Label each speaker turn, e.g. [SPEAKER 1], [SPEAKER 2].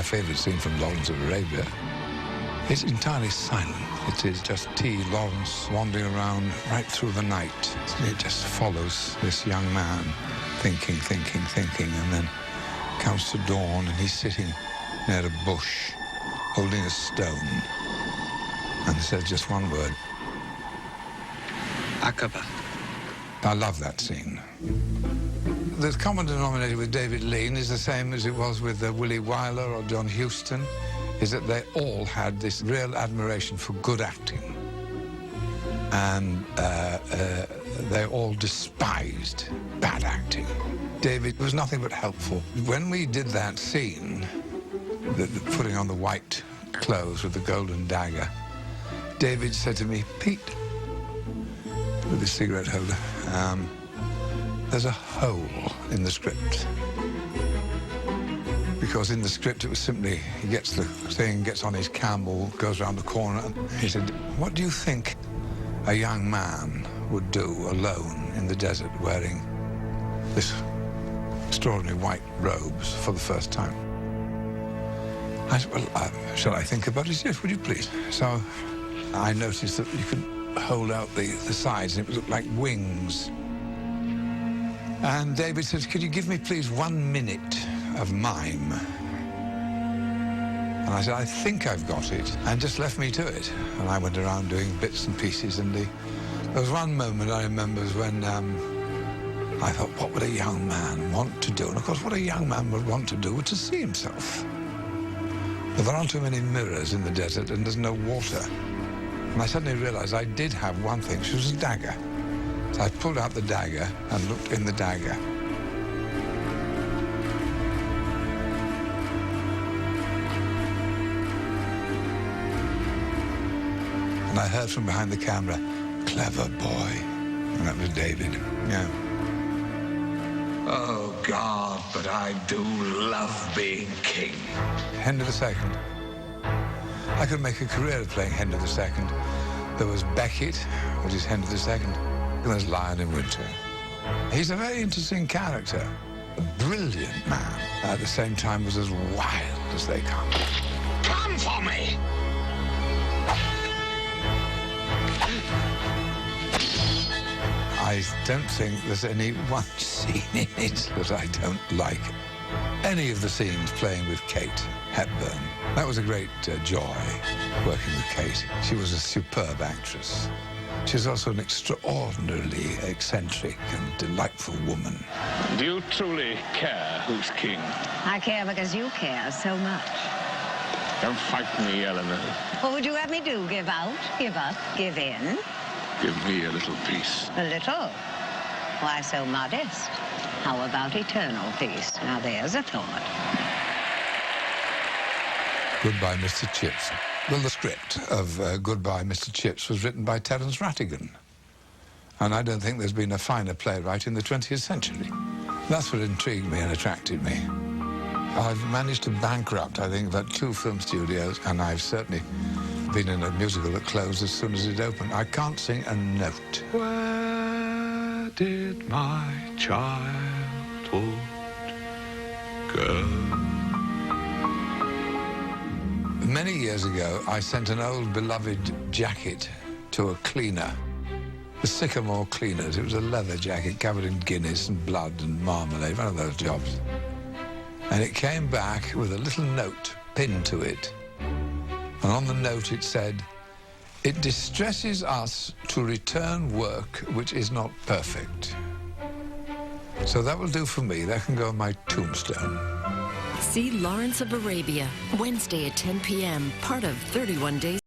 [SPEAKER 1] my favourite scene from Lawrence of Arabia. It's entirely silent. It is just T. Lawrence wandering around right through the night. It just follows this young man, thinking, and then comes to dawn, and he's sitting near a bush, holding a stone, and says just one word. Aqaba. I love that scene. The common denominator with David Lean is the same as it was with Willie Wyler or John Huston, is that they all had this real admiration for good acting. And they all despised bad acting. David was nothing but helpful. When we did that scene, the putting on the white clothes with the golden dagger, David said to me, "Pete," with his cigarette holder, "there's a hole in the script." Because in the script it was simply, he gets the thing, gets on his camel, goes around the corner, and he said, "What do you think a young man would do alone in the desert wearing this extraordinary white robes for the first time?" I said, "Well, shall I think about it?" "Yes, would you please?" So I noticed that you could hold out the sides and it looked like wings. And David said, "Could you give me, please, 1 minute of mime?" And I said, "I think I've got it," and just left me to it. And I went around doing bits and pieces, and there was one moment I remember was when I thought, what would a young man want to do? And of course, what a young man would want to do was to see himself. But there aren't too many mirrors in the desert, and there's no water. And I suddenly realized I did have one thing, which was a dagger. So I pulled out the dagger and looked in the dagger. And I heard from behind the camera, "Clever boy." And that was David, yeah.
[SPEAKER 2] Oh, God, but I do love being king.
[SPEAKER 1] Henry II. I could make a career of playing Henry II. There was Beckett, which is Henry II, and there's Lion in Winter. He's a very interesting character, a brilliant man, at the same time was as wild as they come.
[SPEAKER 2] Come for me!
[SPEAKER 1] I don't think there's any one scene in it that I don't like. Any of the scenes playing with Kate Hepburn, that was a great joy, working with Kate. She was a superb actress. She was also an extraordinarily eccentric and delightful woman.
[SPEAKER 3] Do you truly care who's king?
[SPEAKER 4] I care because you care so much.
[SPEAKER 3] Don't fight me, Eleanor.
[SPEAKER 4] What would you have me do? Give out? Give up? Give in?
[SPEAKER 3] Give me a little peace.
[SPEAKER 4] A little? Why so modest? How about eternal peace? Now there's a thought.
[SPEAKER 1] Goodbye, Mr. Chips. Well, the script of Goodbye, Mr. Chips was written by Terence Rattigan. And I don't think there's been a finer playwright in the 20th century. That's what intrigued me and attracted me. I've managed to bankrupt, I think, about 2 film studios, and I've certainly been in a musical that closed as soon as it opened. I can't sing a note.
[SPEAKER 2] Where did my childhood go?
[SPEAKER 1] Many years ago, I sent an old beloved jacket to a cleaner. The Sycamore Cleaners. It was a leather jacket covered in Guinness and blood and marmalade, one of those jobs. And it came back with a little note pinned to it. And on the note it said, "It distresses us to return work which is not perfect." So that will do for me. That can go on my tombstone.
[SPEAKER 5] See Lawrence of Arabia, Wednesday at 10 p.m., part of 31 Days